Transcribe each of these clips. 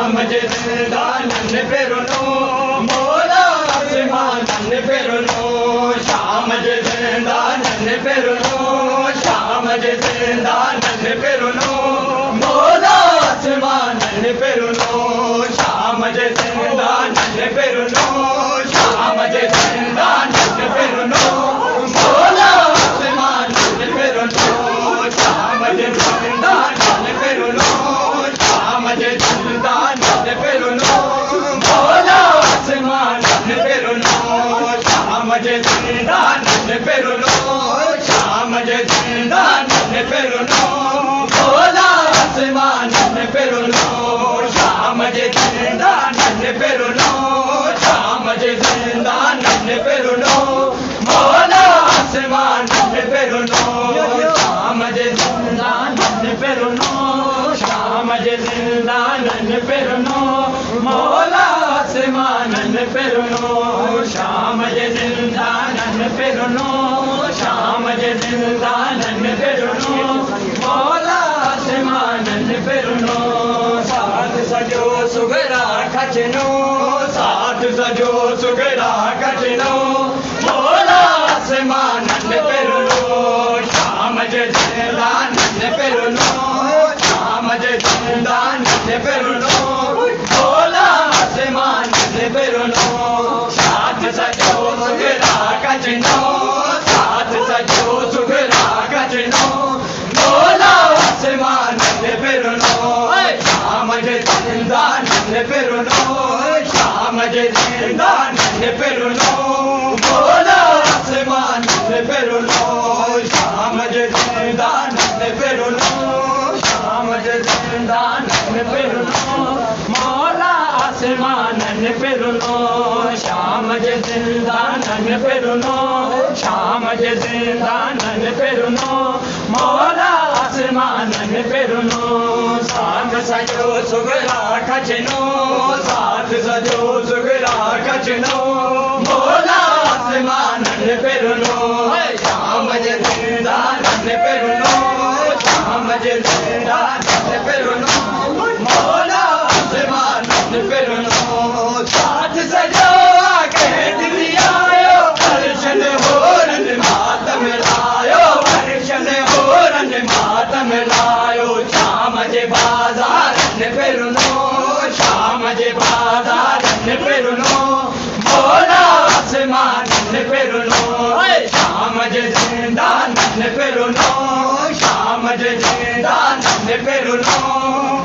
शाम जे ज़िंदाननि फिरनो मौला आसमाननि फिरनो शाम जे ज़िंदाननि फिरनो शाम जे ज़िंदाननि फिरनो मौला आसमाननि फिरनो शाम जे ज़िंदाननि फिरनो शाम जे ज़िंदाननि फिरनो मौला आसमाननि फिरनो शाम जे ज़िंदाननि फिरनो शाम जे ज़िंदाननि फिरनो मौला आसमाननि फिरनो शाम जे ज़िंदाननि फिरनो शाम जे ज़िंदाननि फिरनो मौला आसमाननि फिरनो शाम जे ज़िंदाननि फिरनो शाम जे ज़िंदाननि फिरनो मौला आसमाननि फिरनो शाम जे ज़िंदाननि फिरनो शाम जे ज़िंदाननि फिरनो मौला आसमाननि फिरनो शाम जे ज़िंदाननि फिरनो शाम जे ज़िंदाननि फिरनो मौला आसमाननि फिरनो साथ सजो सुगरा खचनो साथ सजो सुगरा खचनो मौला आसमाननि फिरनो शाम जे ज़िंदाननि फिरनो शाम जे ज़िंदाननि फिरनो मौला आसमाननि फिरनो साथ सजो सुगरा खचनो साथ सजो सुगरा खचनो मौला आसमाननि फिरनो शाम जे ज़िंदाननि फिरनो शाम जे ज़िंदाननि फिरनो मौला आसमाननि फिरनो शाम जे ज़िंदाननि फिरनो शाम जे ज़िंदाननि फिरनो मौला आसमाननि फिरनो शाम जे ज़िंदाननि फिरनो शाम जे ज़िंदाननि फिरनो मौला आसमाननि फिरनो साथ सजो सुगरा खचनो साथ सजो सुगरा खचनो मौला आसमाननि फिरनो शाम जे ज़िंदाननि फिरनो शाम जे ज़िंदाननि फिरनो मौला आसमाननि फिरनो साथ सजो आके दिली आयो हर्षन होरन मातम लायो हर्षन होरन मातम लायो शाम जे बाज़ारनि फिरनो शाम जे बाज़ारनि फिरनो मौला आसमाननि फिरनो शाम जे ज़िंदाननि फिरनो शाम जे ज़िंदाननि फिरनो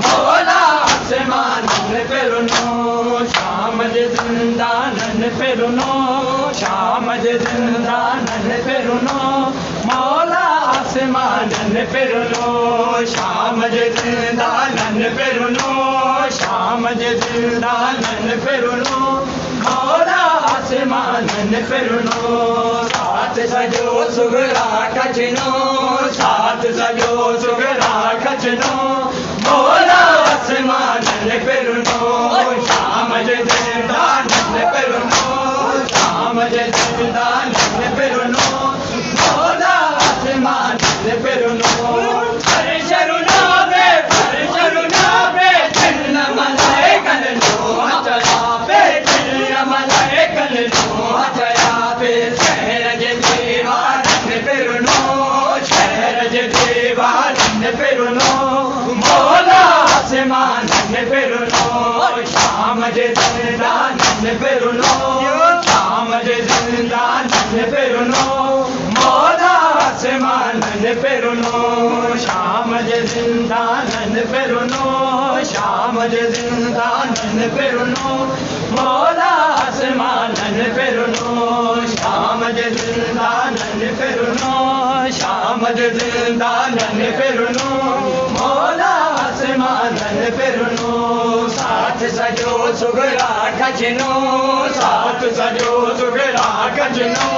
मौला आसमाननि फिरनो शाम जे ज़िंदाननि फिरनो शाम जे ज़िंदाननि फिरनो मौला आसमाननि फिरनो शाम जे ज़िंदाननि फिरनो शाम जे ज़िंदाननि फिरनो मौला आसमाननि फिरनो साथ सजो सुगरा खचनो साथ सजो सुगरा खचनो मौला आसमाननि फिरनो शाम जे ज़िंदाननि फिरनो शाम जे ज़िंदाननि फिरनो मौला आसमाननि फिरनो मौला आसमाननि फिरनो शाम जे ज़िंदाननि फिरनो शाम जे ज़िंदाननि फिरनो मौला आसमाननि फिरनो शाम जे ज़िंदाननि फिरनो शाम जे ज़िंदाननि फिरनो मौला आसमाननि फिरनो शाम जे ज़िंदाननि फिरनो शाम जे ज़िंदाननि फिरनो मौला आसमाननि फिरनो साथ सजो सुगरा खचनो साथ सजो सुगरा खचनो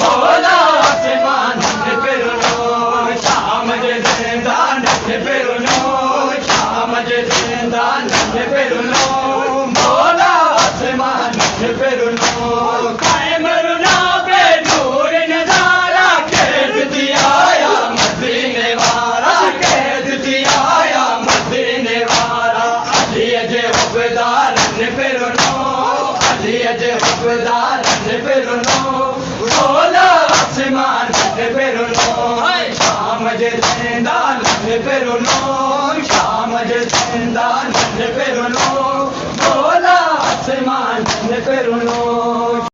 मौला आसमाननि फिरनो शाम जे ज़िंदाननि फिरनो शाम जे ज़िंदाननि फिरनो मौला आसमाननि फिरनो कायमरुना पे नूर नज़ारा कैद दिया या मदीने वाला कैद दिया या मदीने वाला अली जे आसमान फिरुनो शाम जे ज़िंदान फिरुनो शाम जे ज़िंदान फिरुनो भोला आसमान फिरुनो